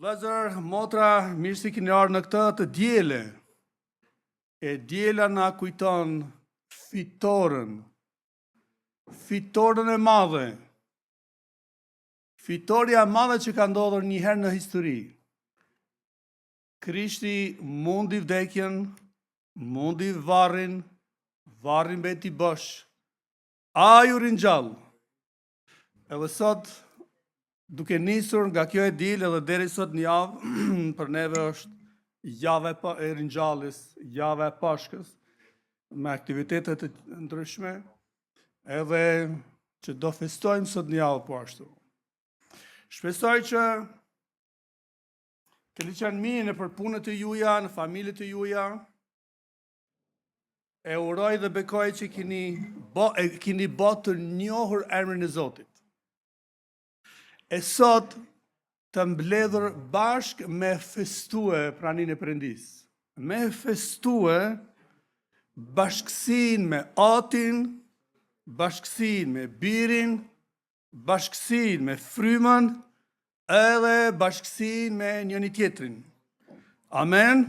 Vëllezër, motra, mirë se keni ardhur në këtë të diele. E diela na kujton fitoren. Fitoren e madhe. Fitoria e madhe që ka ndodhur një herë në histori. Krishti mundi vdekjen, mundi varrin, varri mbeti bosh. Ai u ringjall. Edhe sot, duke nisur nga kjo e diel edhe deri sot në javë, për neve është java e ringjalljes, java e Pashkës, me aktivitetet të ndryshme, edhe që do festojmë sot në javë po ashtu. Shpresoj që keni qenë mirë në punët e juaja, në familjet e juaja. E uroj dhe bekoj që keni bë të njohur emrin e Zotit. E sot të mbledhur bashk me festue praninë e Perëndis. Me festue bashkësinë me Atin, bashkësinë me Birin, bashkësinë me Frymën, edhe bashkësinë me njëri tjetrin. Amen.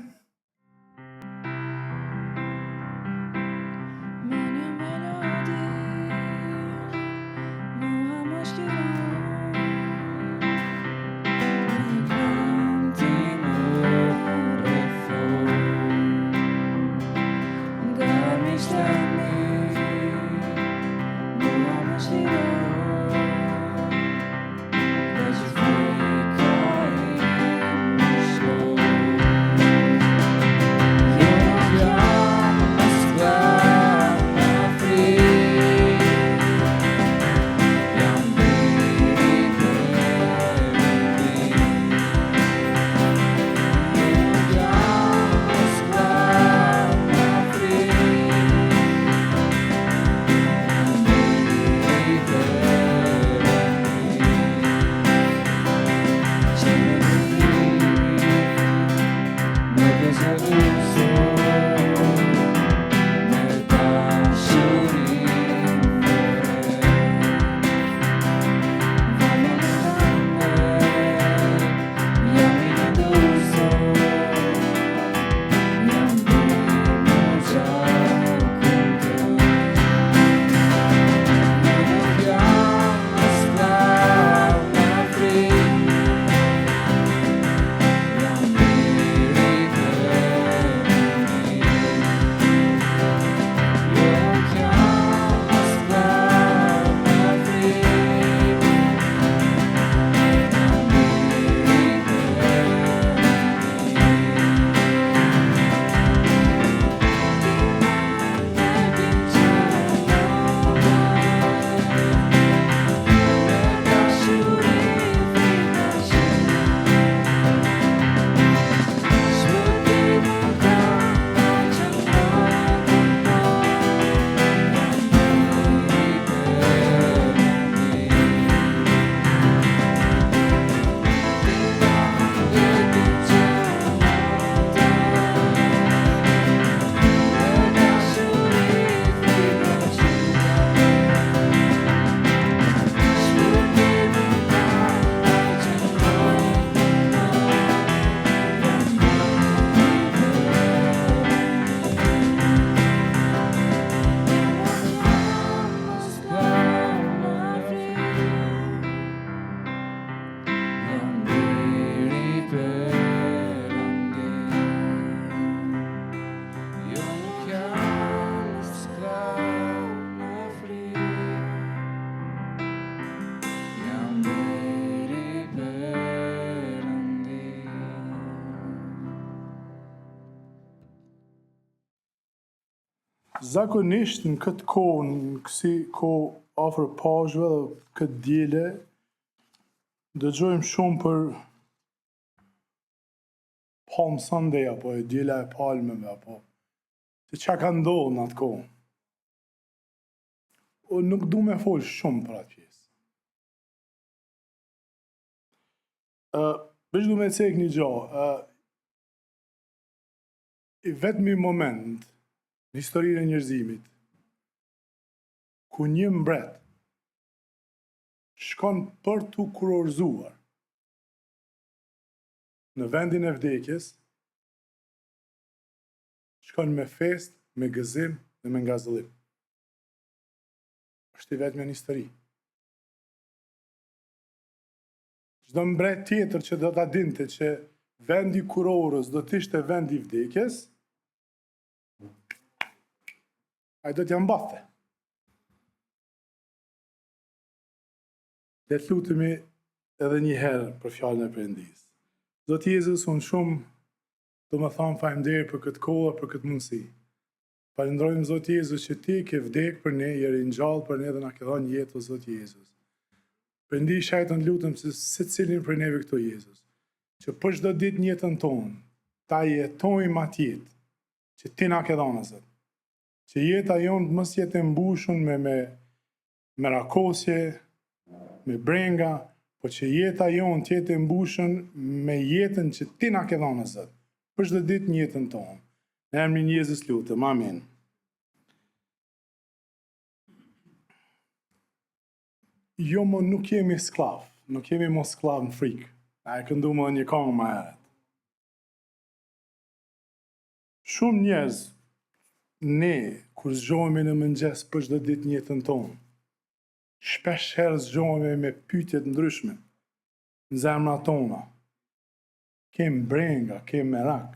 Zakonisht në këtë kohë, në kësi kohë afër Pashkëve dhe këtë diele, dëgjojmë shumë për Palm Sunday, apo e diela e palmeve, apo se çka ka ndodhur në atë kohë. Unë nuk du me folë shumë për atë pjesë. Veç du me cek një gjë, i vetmi moment në historinë e njerëzimit ku një mbret shkon për t'u kurorzuar në vendin e vdekjes, shkon me fest, me gëzim dhe me ngazëllim. Është i vetëm në histori. Çdo mbret tjetër që do ta dinte që vendi kurorës do të ishte vendi i vdekjes, ai do t'ja mbathte. Le të lutemi edhe një herë për fjalën e Perëndisë. Zoti Jezus, unë shumë do më thonë faleminderit për këtë kohë, për këtë mundësi. Falenderojmë Zoti Jezus që ti ke vdekë për ne, je ringjallë për ne dhe na ke dhënë jetë, o Zoti Jezus. Perëndi shajtën lutëm se secilin për neve këto Jezus, që për çdo ditë në jetën tonë, ta jetojmë atë jetë që ti na ke dhënë, Zot. Që jeta jonë mos jetë e mbushur me rakosje, me brenga, po që jeta jonë të jetë e mbushur me jetën që ti na ke dhënë, Zot. Për çdo ditë në jetën tonë. Në emrin e Jezus lutëm. Amen. Jo, më nuk jemi sklav, nuk jemi mos sklav në frikë. A e këndu më një këngë më herët. Shumë njerëz, ne, kur zgjohemi në mëngjes për çdo ditë në jetën tonë, shpesh herë zgjohemi me pyetje të ndryshme në zemrat tona. Kem brenga, kem merak.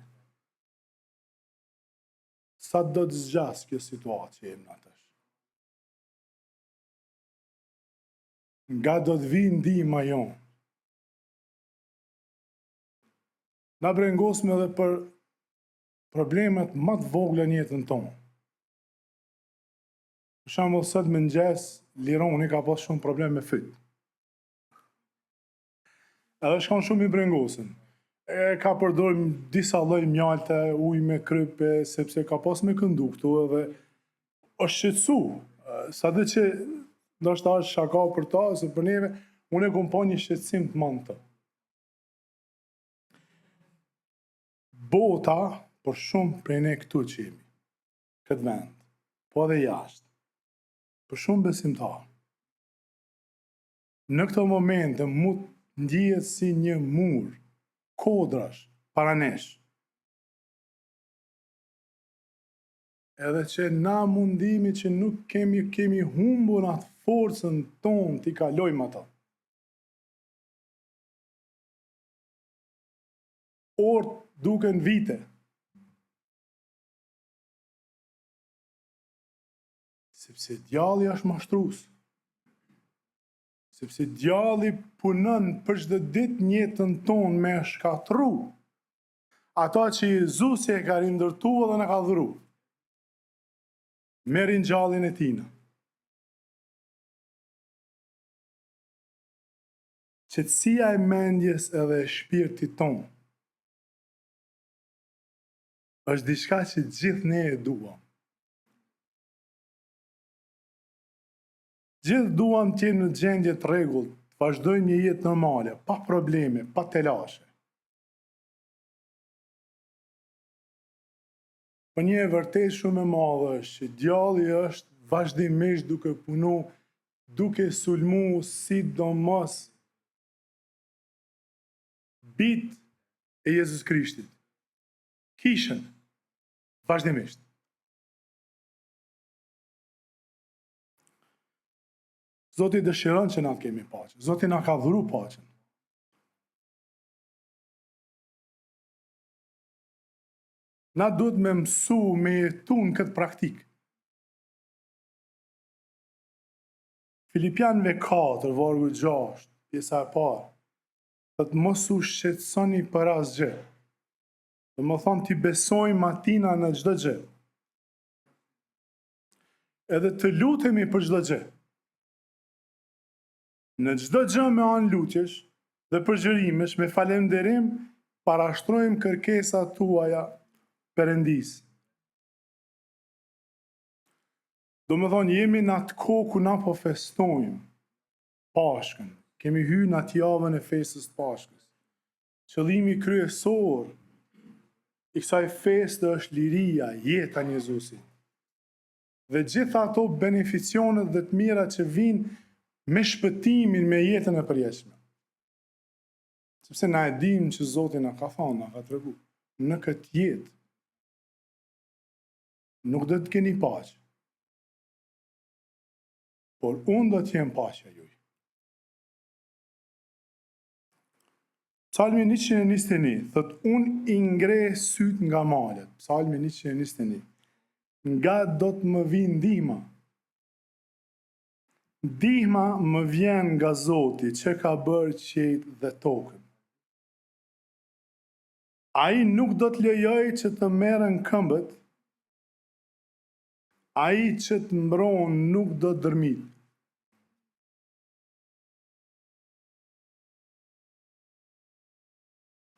Sa do të zgjas kjo situatë që jemi në atë? Nga do të vi ndihma jonë. Na brengosme edhe për problemet më të vogla në jetën tonë. Për shembull, sot mëngjes Lironi ka pas shumë problem me fyt. Edhe shkon shumë i brengosën. Ka përdor disa lloj mjalte, ujë me krype, sepse ka pas me këndu këtu edhe është shqetësu. Sadë që ndoshta është shaka për ta, ose për neve, unë e kom pa një shqetësim të madh të. Bota, por shumë prej ne këtu që jemi, këtë vend, po edhe jashtë, për shumë besimtar. Në këto momente mund ndihet si një mur, kodrash, para nesh. Edhe që na mundimi që nuk kemi humbur atë forcën tonë t'i kalojmë ata. Orë duken vite. Sepse djalli është mashtrues. Sepse djalli punon për çdo ditë në jetën tonë me shkatru ata që Jezusi e ka rindërtuar dhe na ka dhuru. Me ringjalljen e tina. Qetësia e mendjes edhe e shpirtit tonë është diçka që gjithë ne e duam. Gjithë duam të jemi në gjendje të rregullt, të vazhdojmë një jetë normale, pa probleme, pa telashe. Po një e vërtet shumë e madhe është që djalli është vazhdimisht duke punu, duke sulmu sidomos bit e Jezus Krishtit. Kishën, vazhdimisht. Zoti dëshiron që na të kemi paqe. Zoti na ka dhuru paqen. Na duhet me mësu, me jetu në këtë praktik. Filipianëve 4, vargu 6, pjesa e parë, thotë mos u shqetësoni për asgjë. Do më thonë t'i besojmë atina në çdo gjë. Edhe të lutemi për çdo gjë. Në çdo gjë me anë lutjesh dhe përgjërimesh me falënderim parashtrojmë kërkesat tuaja Perëndisë. Do më thonë, jemi në atë kohë ku na po festojmë Pashkën. Kemi hyrë në atë javën e festës të Pashkës. Qëllimi kryesor i kësaj feste është liria, jeta në Jezusit. Dhe gjitha ato beneficionet dhe të mira që vinë me shpëtimin, me jetën e përjetshme. Sepse na e dim që Zoti na ka thonë, na ka tregu, në këtë jetë nuk do të keni paqe, por unë do të jem paqja juaj. Psalmi 121, thot, unë i ngre syt nga malet. Psalmi 121. Nga do të më vinë ndihma. Ndihma më vjen nga Zoti që ka bërë qiejt dhe tokën. Ai nuk do të lejoj që të merren këmbët, ai që të mbron nuk do të dërmit.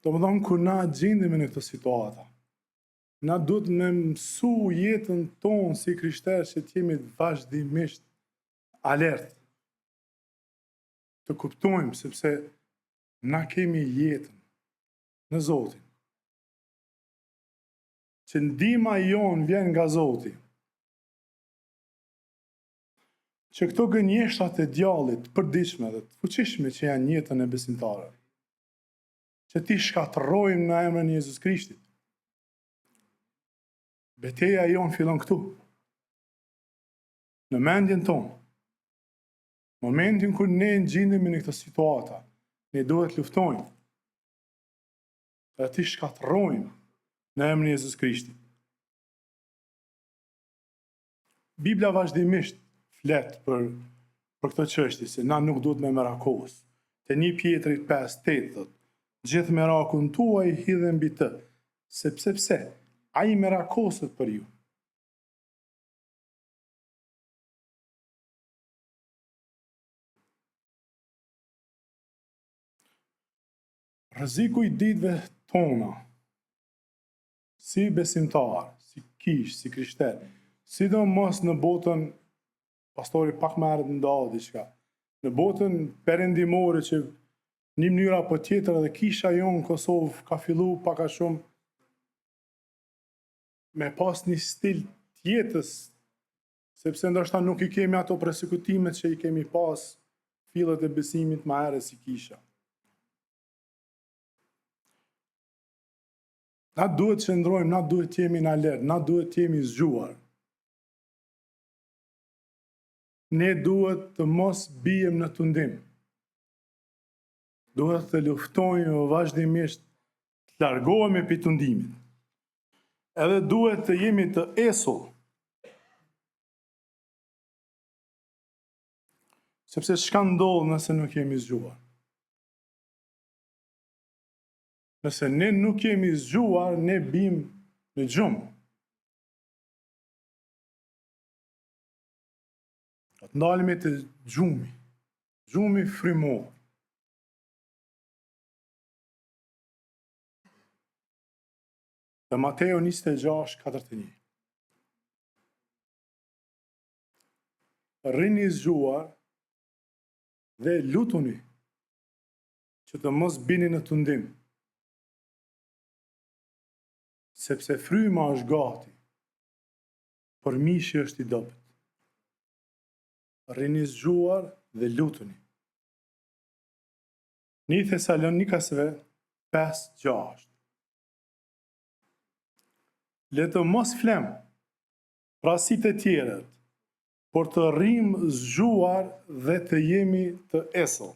Do më thonë, kur na gjendemi në këtë situata, na duhet me mësu jetën tonë si krishterë që të jemi vazhdimisht alert. Të kuptojmë sepse na kemi jetën në Zotin. Që ndihma jonë vjen nga Zoti. Që këto gënjeshtrat e djallit përditshme dhe të fuqishme që janë jetën e besimtarëve, që ti shkatërrojmë në emrin e Jezus Krishtit. Betejë jonë fillon këtu, në mendjen tonë. Momentin kur ne gjendemi në këtë situata, ne duhet luftojmë dhe ti shkatërrojmë në emrin e Jezus Krishtit. Bibla vazhdimisht flet për këtë çështje, se na nuk duhet me merakos. Te 1 Pjetrit 5:8 thotë, gjithë merakun tuaj hidhen mbi të, sepse pse? Ai merakoset për ju. Rreziku i ditëve tona, si besimtar, si kish, si krishter, sidomos në botën, pastori pak më herët ndau diçka, në botën perëndimore që një mënyrë apo tjetër edhe kisha jonë në Kosovë ka fillu pak a shumë me pas një stil tjetës, sepse ndoshta nuk i kemi ato përsekutimet që i kemi pas fillet e besimit më herët si kisha. Na duhet që ndrojmë, na duhet të jemi në alert, na duhet të jemi zgjuar. Ne duhet të mos bijem në tundim. Duhet të luftojmë vazhdimisht të largohemi prej tundimit. Edhe duhet të jemi të esull. Sepse çka ndodh nëse nuk jemi zgjuar? Nëse ne nuk jemi zgjuar, ne bim në gjumë. Të ndalemi të gjumi frymor. Dhe Mateo 26:41. Rrini zgjuar dhe lutuni që të mos bini në tundim, sepse fryma është gati, por mishi është i dobët. Rrini zgjuar dhe lutuni. 1 Thessalonikasve 5:6. Le të mos flem pra si të tjerët, por të rrim zgjuar dhe të jemi të esull.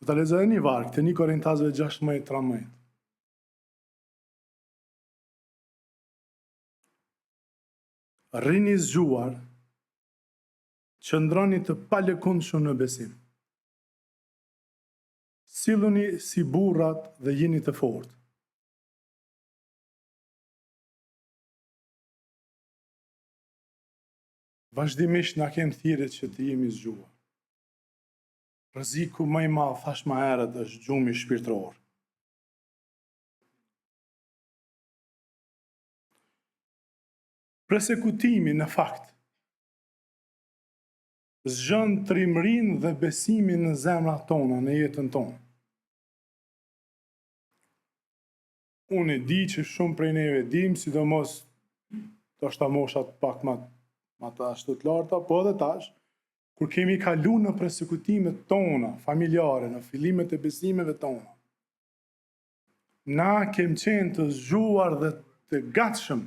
Do ta lexoj një varg të 1 Korintasve 16:13. Rrini zgjuar, qëndroni të palëkundshëm në besim. Silluni si burrat dhe jeni të fortë. Vazhdimisht na kem thirrje që të jemi zgjuar. Rreziku më i madh, thash më herët, është gjumi shpirtëror. Persekutimi në fakt zgjon trimërinë dhe besimin në zemrat tona, në jetën tonë. Unë e di që shumë prej neve dim, sidomos ndoshta moshat pak më ma të ashtu të larta, po edhe tash, kur kemi kalu në persekutimet tona, familjare, në fillimet e besimeve tona, na kem qenë të zgjuar dhe të gatshëm.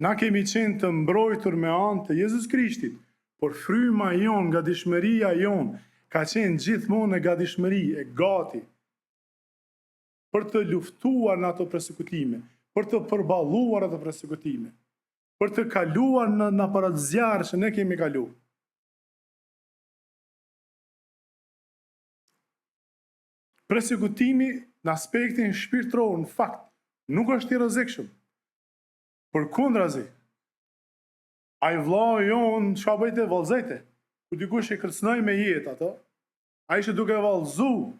Na kemi qenë të mbrojtur me anë të Jezus Krishtit, por fryma jon, nga gatishmëria jon, ka qenë gjithmonë e gatishmëri, e gati, për të luftuar në ato persekutime, për të përballuar ato persekutime, për të kaluar në parat zjarë që ne kemi kalu. Persekutimi në aspektin shpirtëror, në fakt, nuk është i rrezikshëm. Përkundrazi, ai vllau jon çka bëjte vallëzete, ku dikush e kërcënoi me jetë ato, ai ishte duke vallëzu,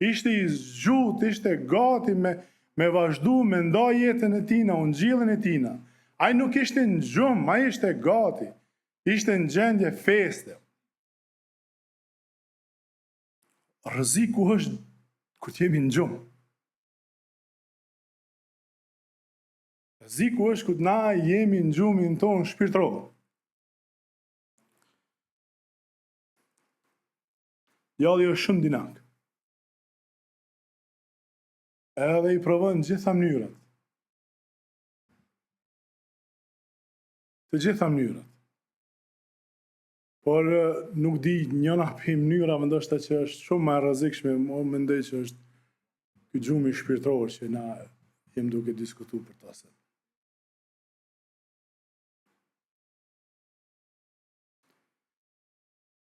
ishte i zgjut, ishte gati me vazhdu me ndaj jetën e tina, ungjillin e tina. Ai nuk ishte në gjumë, ai ishte gati, ishte në gjendje feste. Rreziku është kur jemi në gjumë. Rreziku është kur na jemi në gjumin tonë shpirtëror. Djalli është shumë dinak. Edhe i provon gjitha mënyrat. Të gjitha mënyrat. Por nuk di njëna për mënyrave ndoshta që është shumë më e rrezikshme, unë mendoj që është ky gjumi shpirtëror që na jem duke diskutuar për ta.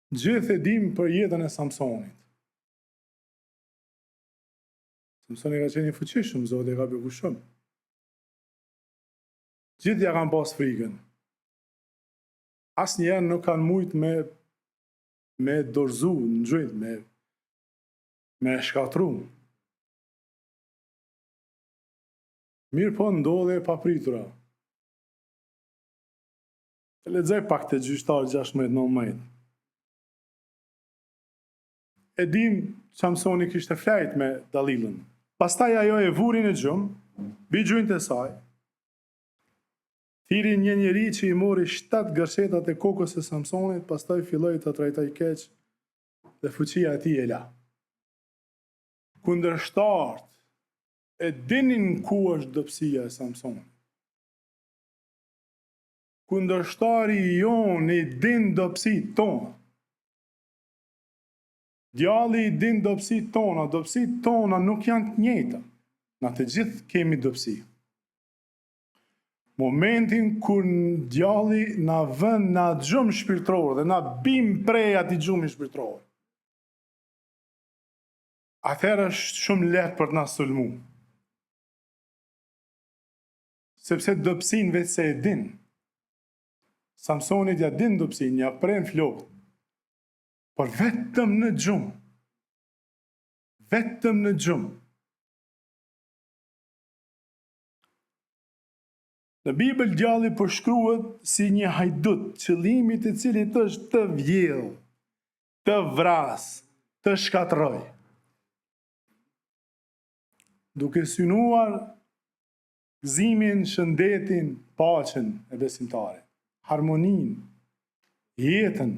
Gjithë e dim për jetën e Samsonit. Samsoni ka qenë i fuqishëm, Zoti e ka bërë shumë. Gjithë ja kanë pas frikën. Asnjëherë nuk kanë mujt me dorëzu në gjytë, me shkatru. Mirë po ndodhe e papritura. Lexoj pak të gjyqtarë 16-19. E dim Samsoni kishte flajt me Dalilën. Pastaj ajo e vuri në gjumë, bi gjunjtë e saj, thiri një njeri që i mori 7 gërshetat e kokës e Samsonit, pastaj filloi të trajtoj keq dhe fuqia e tij e la. Kundërshtarët e dinin ku është dobësia e Samsonit. Kundërshtari jon i din dobësitë tona. Djalli i din dobësitë tona nuk janë të njëjta. Na të gjithë kemi dobësi. Momentin kur djalli na vën në gjumë shpirtëror dhe na bim prej atij gjumi shpirtëror, atëherë është shumë lehtë për të na sulmu. Sepse dobësinë vetë se e din. Samsonit ja din dobësinë, ja pren flokët. Por vetëm në gjumë. Vetëm në gjumë. Në Bibël djalli përshkruhet si një hajdut, qëllimi i cilit është të vjedhë, të vras, të shkatroj. Duke synuar gëzimin, shëndetin, paqen e besimtarit, harmoninë, jetën.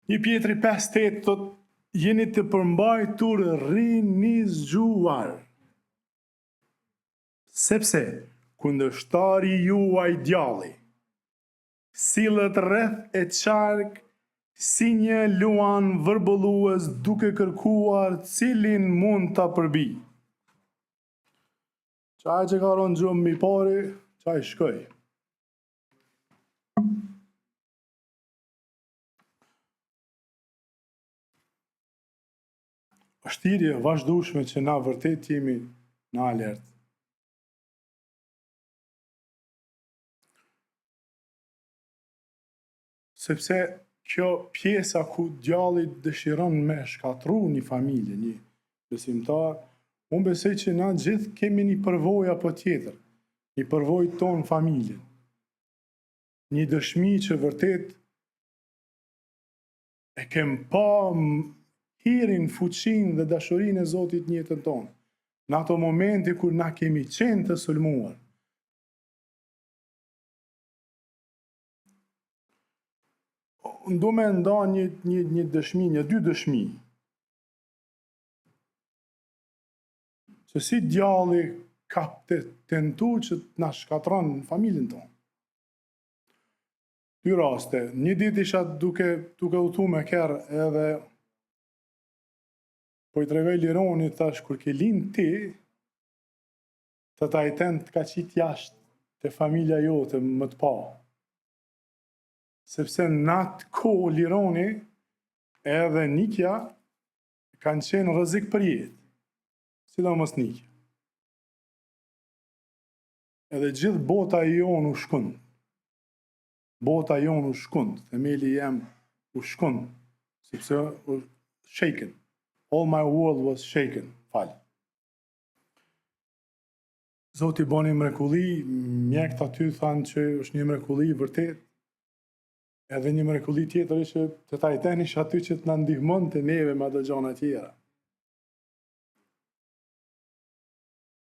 Një Pjetri 5:8 thotë, jeni të përmbajtur rinizgjuar. Sepse kundërshtari juaj djalli sillet rreth e qark si një luan vërbëllues duke kërkuar cilin mund ta përbi. Qaj që ka rënë gjumë mi pari, qaj shkoj. Është thirrje vazhdueshme që na vërtet jemi në alert. Sepse kjo pjesa ku djalli dëshiron me shkatru një familje, një besimtar, unë besoj që na gjithë kemi një përvojë apo tjetër, një përvojë tonë familjen. Një dëshmi që vërtet e kem pa hirin, fuqinë dhe dashurinë e Zotit në jetën tonë. në ato momente kur na kemi qenë të sulmuar. Unë do me nda një dëshmi, dy dëshmi. Se si djalli ka tentu që na shkatron në familjen tonë. Dy raste. Një ditë isha duke udhëtu me kerr edhe po i tregoj Lironit, thash, kur ke lind ti, të tajten të ka qit jashtë të familja jote më të pa. Sepse në atë kohë Lironi edhe Nikja kanë qenë rrezik për jetë, sidomos Nikja. Edhe gjithë bota jonë u shkund. Bota jonë u shkund, themeli jem u shkund, sepse u shaken. All my world was shaken. Fal. Zoti boni mrekulli, mjekët aty thanë që është një mrekulli vërtet. Edhe një mrekulli tjetër që të tajtenish aty që të na ndihmon të neve me ato gjëra tjera.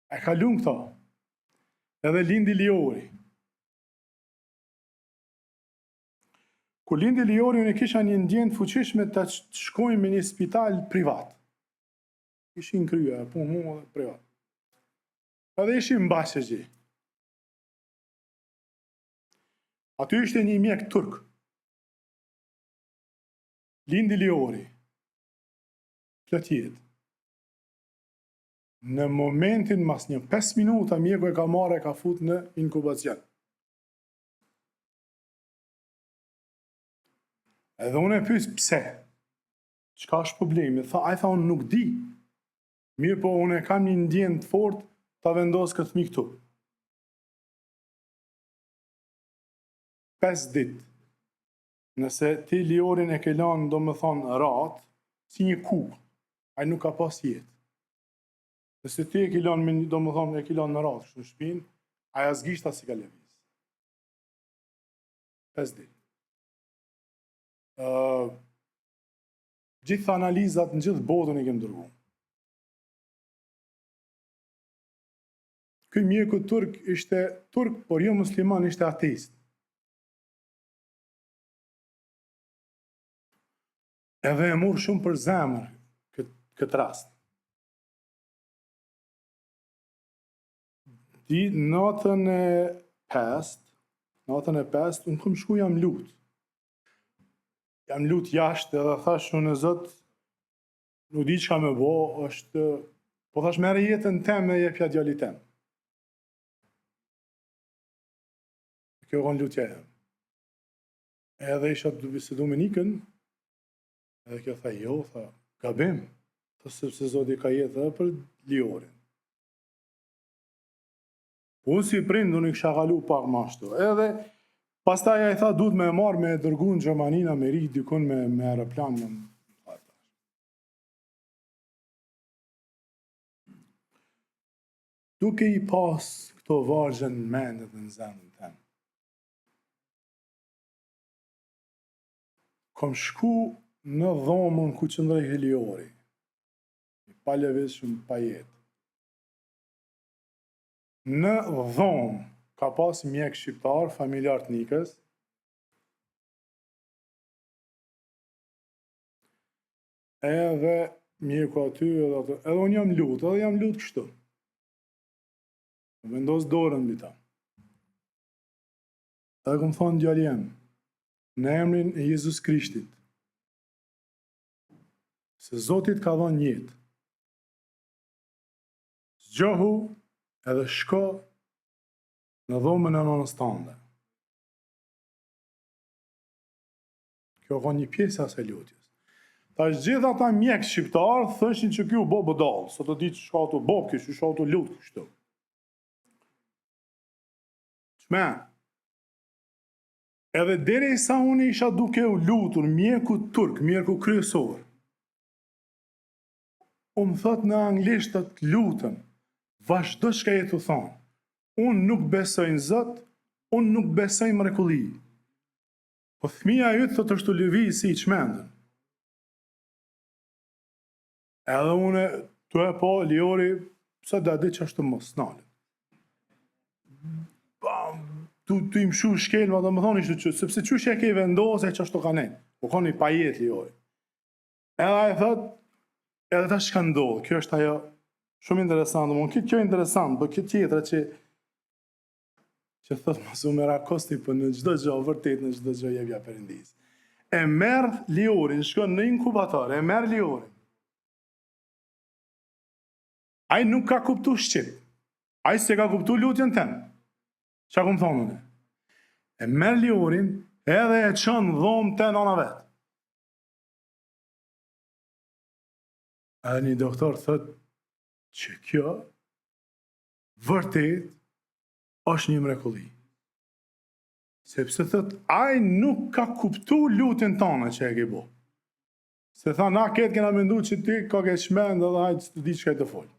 E kalum këto. Edhe lindi Liori. Kur lindi Liori, unë kisha një ndjenjë të fuqishme të shkojmë në një spital privat. Ishin kryja, po mua dhe privat. Edhe ishim mbashëgji. Aty ishte një mjek turk. Lindi Liori. Plot jetë. Në momentin mas një 5 minuta mjeku e ka marrë e ka fut në inkubacion. Edhe unë e pyes pse? Çka është problemi? Ai tha unë nuk di. Mirë po unë e kam një ndjenjë të fortë ta vendos këtë fëmijë këtu. 5 ditë. Nëse ti Liorin e ke lanë, domethënë rahat, si një kukë, ai nuk ka pas jetë. Nëse ti e ke lanë, domethënë e ke lanë në rahat në shtëpinë, ai as gishta si ka lëviz. 5 ditë. Gjithë analizat në gjithë botën i kemë dërguar. Ky mjeku turk ishte turk, por jo musliman, ishte ateist. Edhe e murë shumë për zemër këtë rast. Natën e 5, unë këm shku jam lut. Jam lut jashtë edhe thash unë Zot, nuk di çka më bo, është, po thash merr jetën tem e jepja djalit tem. Kjo kanë lutja jam. Edhe isha të bisedu me Nikën, edhe kjo tha jo, tha, gabim, sepse Zoti ka jetë edhe për Liorin. Unë si prind, unë i kisha kalu pak ma ashtu. Edhe pastaj ai tha duhet me marrë me dërgu në Gjermani, në Amerikë, dikun me aeroplan. Duke i pas këto vargje në mendet në zemrën tem. Kom shku në dhomën ku qëndrej Liori. Pa lëvizshëm, pa jetë. Në dhomë ka pas mjek shqiptar, familjar të Nikës. Edhe mjeku aty, edhe unë jam lut kështu. Vendos dorën mbi ta. Edhe kom thonë djali jam, në emrin e Jezus Krishtit, se Zotit ka dhënë jetë. Zgjohu edhe shko në dhomën e nënës tënde. Kjo ka një pjesë asaj lutjes. Tash gjithë ata mjekë shqiptarë thëshin që kjo bo bëdallë, sot të ditë shka të bo kështë, shka të lutë kështu. Qme, edhe deri sa unë isha duke u lutur mjeku turk, mjeku kryesor, unë thot në anglisht të lutëm, vazhdo shka jetu thonë, unë nuk besoj në Zot, unë nuk besoj mrekulli. Po thmija jytë thot është të lëvizë si i qmendën. Edhe unë të e po, Liori, Pse da di që është mos, nalë. Tu im shu shkelma, dhe më thoni që, sepse qysh e ke vendose që është të kanen, po ka një pajet lijoj. Edhe e thot, edhe ta shka ndodhë, kjo është ajo shumë interesant, kjo interesant, për kjo tjetra që thot më su me rakosti, për në gjdo gjë, vërtet në gjdo gjë jevja Perëndis. E merë lijorin, shkon në inkubator, e merë lijorin. Ai nuk ka kuptu shqip, ai se ka kuptu lutjen temë. Qa ku më thonë në? E merë lijorin edhe e qënë dhomë të nana vetë. Edhe një doktor thëtë që kjo vërtet është një mrekulli. Sepse thëtë, ai nuk ka kuptu lutjen tonë që e ke bo. Se tha, na ketë kena mendu që ti ka ke shmend edhe hajtë të di që ka e të folë.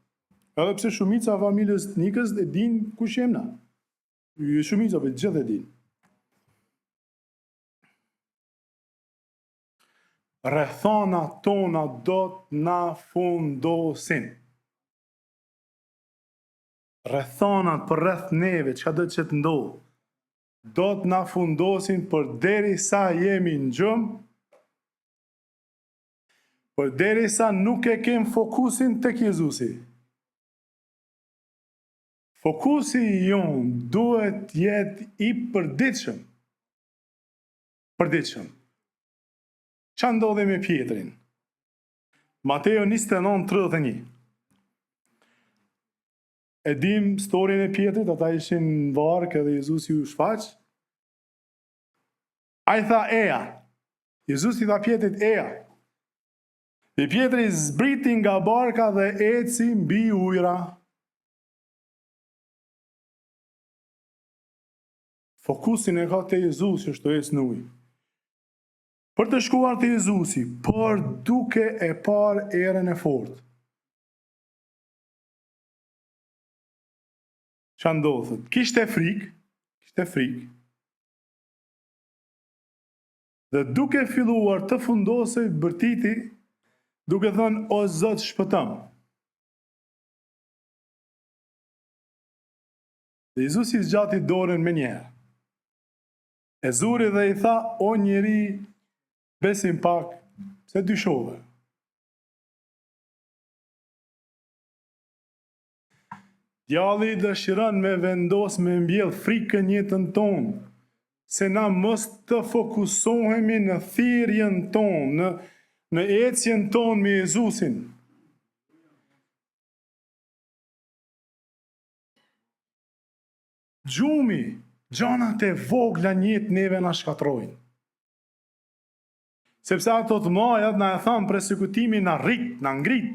Edhe pse shumica familjes Nikës e din ku shem na. Shumica për gjithë e din. Rrethana tona do të na fundosin. Rrethanat për rreth neve, çka do të ndodhë, do të na fundosin për deri sa jemi në gjëmë, për deri sa nuk e kem fokusin tek Jezusi. Fokusi jonë duhet jetë i përditshëm. Përditshëm. Qa ndodhi me Pjetrin? Mateo 29:31. E dim storin e Pjetrit, ata ishin në varkë edhe Jezusi u shfaq. A i tha eja. Jezusi tha Pjetrit eja. Dhe Pjetri zbriti nga barka dhe eci mbi ujra. Fokusin e ka te Jezusi është të ecë në ujë. Për të shkuar te Jezusi, por duke e parë erën e fortë. Qa ndodhët? Kishte frikë, dhe duke filluar të fundosej bërtiti, duke thënë, o Zot shpëtëm. Dhe Jezusi zgjati dorën me njerë. E zuri dhe i tha, o njeri, besim pak, se dyshove. Djalli dëshiron me vendos me mbjell frikën jetën tonë, se na mos të fokusohemi në thirrjen tonë, në ecjen tonë me Jezusin. Gjumi, gjanat e vogla njët neve na shkatrojnë. Sepse ato të majat na e thamë persekutimi na rrit, na ngrit.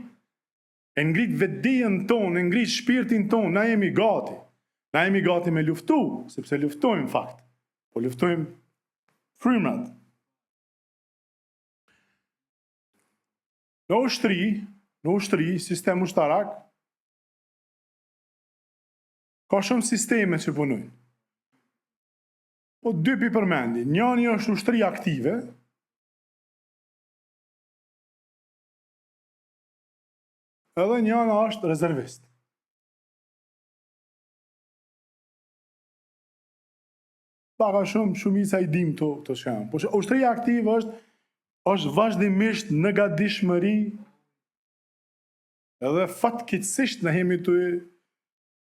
E ngrit vetdijen tonë, e ngrit shpirtin tonë, na jemi gati. Na jemi gati me luftu, sepse luftojmë fakt. Po luftojmë frymrat. Në ushtri, sistem ushtarak, ka shumë sisteme që punojnë. Po dy pi përmendi, njëri është ushtri aktive, edhe njëna është rezervist. Paka shumica i dim të shkanë. Po ushtria aktive është vazhdimisht në gatishmëri, edhe fatkeqësisht ne hemi të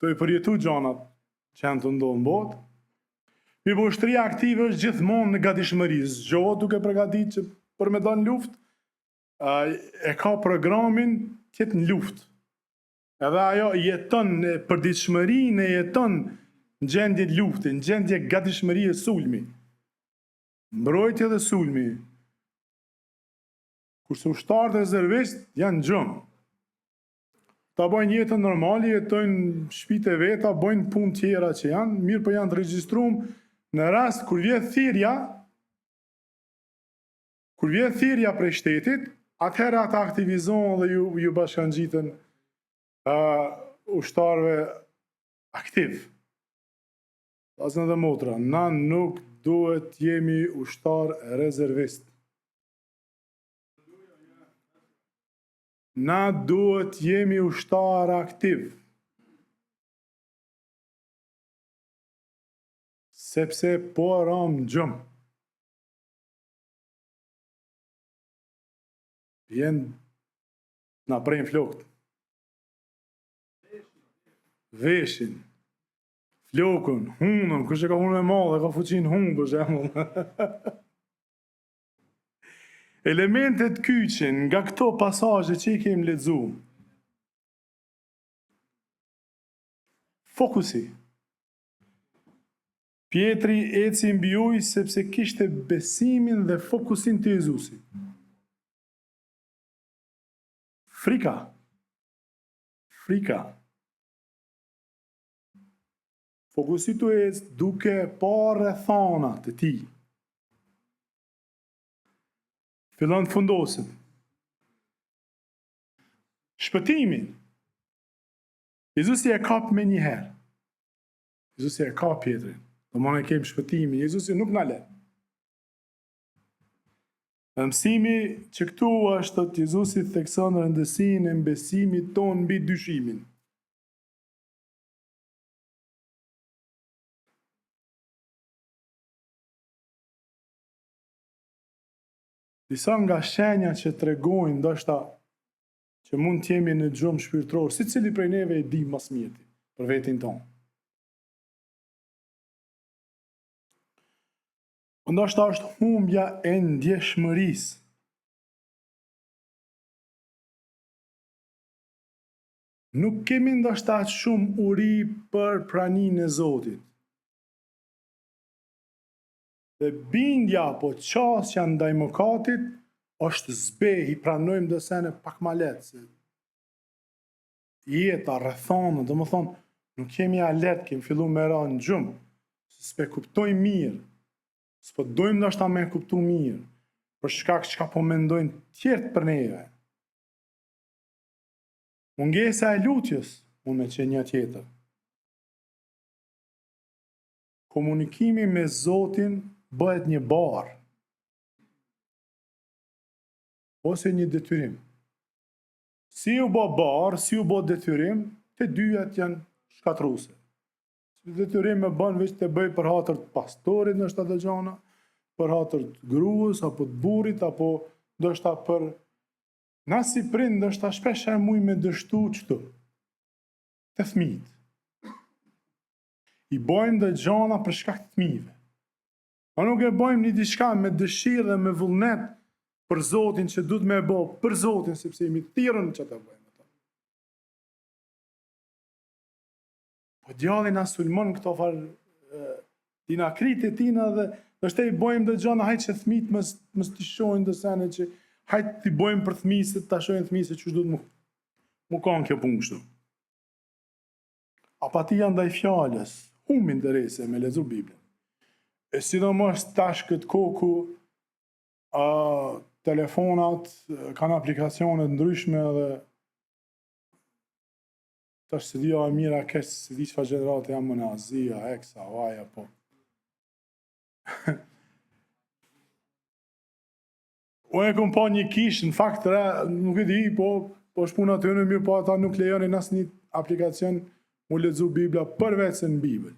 i përjetu gjanat që janë të ndonë botë. Mi po ushtria aktive është gjithmonë në gatishmëri, zgjohet duke përgatit që për me dalë në luftë, e ka programin tjetë në luftë. Edhe ajo jeton përditshmërinë e jeton në gjendje lufte, në gjendje gatishmëri e sulmi. Mbrojtje dhe sulmi. Kurse ushtarët e rezervist janë gjëmë. Ta bojnë jetën normali, jetojnë shpite veta, bojnë punë tjera që janë, mirë për janë të regjistruar në rast kur vjet thirrja prej shtetit, atëherë ata aktivizohen dhe ju bashkangjiten ushtarëve aktiv. Asën dhe motra, na nuk duhet jemi ushtar rezervist. Na duhet jemi ushtar aktiv. sepse po ram gjumë. Vjen na prejnë flokët. Veshin, flokën, hunën, kush e ka hunën e madhe, ka fuqin hunë, për shembull. Elementet kyçin nga këto pasazhe që i kemi lexu. Fokusi. Pietri eci mbi ujë sepse kishte besimin dhe fokusin të Jezusit. Frika. Fokusi të ecë duke pa rrethonat e tij. Fillon të fundoset. Shpëtimin. Jezusi e kap me një herë. Jezusi e kap Pietrin. Domthonë e kemi shpëtimin. Jezusi nuk na lë. Mësimi që këtu është të Jezusi thekson rëndësinë e besimit tonë mbi dyshimin. Disa nga shenja që tregojnë ndoshta që mund të jemi në gjumë shpirtëror, secili prej neve e di më së miri për veten tonë. Ndoshta është humbja e ndjeshmërisë. Nuk kemi ndoshta shumë uri për praninë e Zotit. Dhe bindja apo qasja ndaj mëkatit është zbeh, i pranojmë dhe sene pak ma letë. Se jeta, rrethonë, dhe më thonë, nuk kemi alet, kemi fillu me ra në gjumë, se s'pe kuptojmë mirë, s'po dojmë ndoshta me kuptu mirë, për shkak që ka po mendojnë tjertë për neve. Mungesa e lutjes, unë me që një tjetër. Komunikimi me Zotin bëhet një barë, ose një detyrim. Si u bë barë, si u bë detyrim, të dyjat janë shkatruse. Si detyrim e bën veç të bëj për hatër të pastorit në shtatë gjana, për hatër të gruës, apo të burit, apo ndoshta për na si prind, ndoshta shpesh e muj me dështu qëtu, të fëmijët. I bojmë dhe gjana për shkak të fëmijëve. A nuk e bojmë një diçka me dëshirë dhe me vullnet për Zotin që duhet me e bo për Zotin, sepse jemi thirrën që të bëjmë ato. Po djalli na sulmon këto farë tina kritë tina dhe është i bojmë dhe gjana hajtë që fëmijët mës t'i shohin dhe sene që hajtë t'i bojmë për fëmijë se t'a shohin fëmijë se që duhet mu kanë kjo punë kështu. Apatia ndaj fjalës, humbi interese me lexu Biblën. E sidomos tash këtë koku, telefonat kanë aplikacione ndryshme dhe tash se dhja e mira kesh, se di çfarë gjenerate jam më në Azia, Eksa, Vaja, po. Unë e kom pa një kishë, në fakt, nuk e di, po shpuna të në mirë, po ata nuk lejonin asnjë aplikacion mu lexu Bibla përveç se në Bibël.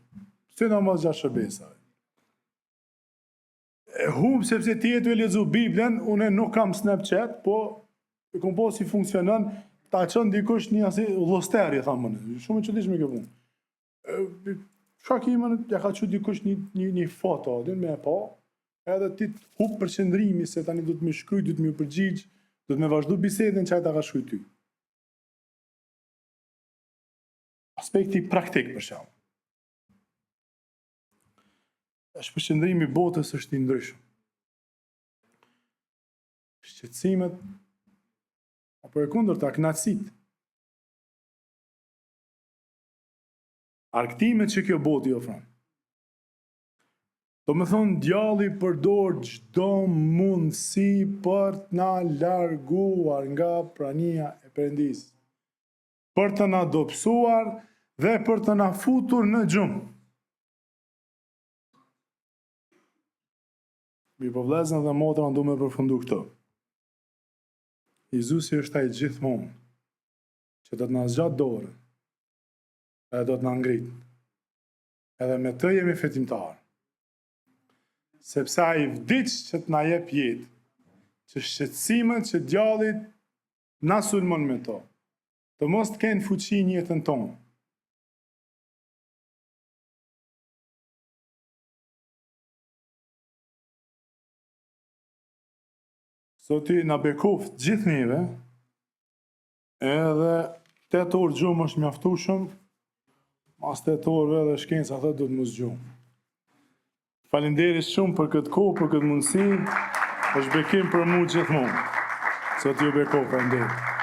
Sidomos gjatë shërbesave. Humb sepse ti e lexu Biblën, unë nuk kam Snapchat, po e kom po si funksionon, ta çon dikush një asi llosteri, thamë unë. Shumë e çuditshme kjo punë. Shakimën ja ka çu dikush një foto, dhe me e pa, edhe ti hub përqendrimi se tani do të më shkruaj, do të më përgjigj, do të më vazhdu bisedën që ai ta ka shkruaj ty. Aspekti praktik për shkak. Shpërqendrimi i botës është i ndryshëm. Shqetësimet apo e kundërta, kënaqësitë. Argëtimet që kjo botë i ofron. Do me thonë, djalli përdor çdo mundësi për të na larguar nga prania e Perëndisë, për të na dobësuar dhe për të na futur në gjumë. Mi po vëllezër dhe motra, ndu me përfundu këto. Jezusi është ai gjithmonë që do të na zgjat dorën, edhe do të na ngrit. Edhe me të jemi fetimtar. sepse ai vdiq që t'na jep jetë, që shqetësimet që djallit na sulmon me to, të mos t'kenë fuqi në jetën tonë. Zoti na bekoft gjithë neve, edhe 8 orë gjumë është mjaftueshëm, mas 8 orëve dhe shkenca thotë do të mos gjumë. Falenderit shumë për këtë kohë, për këtë mundësi, është bekim për mu gjithmonë. Zoti ju bekoft, falenderit.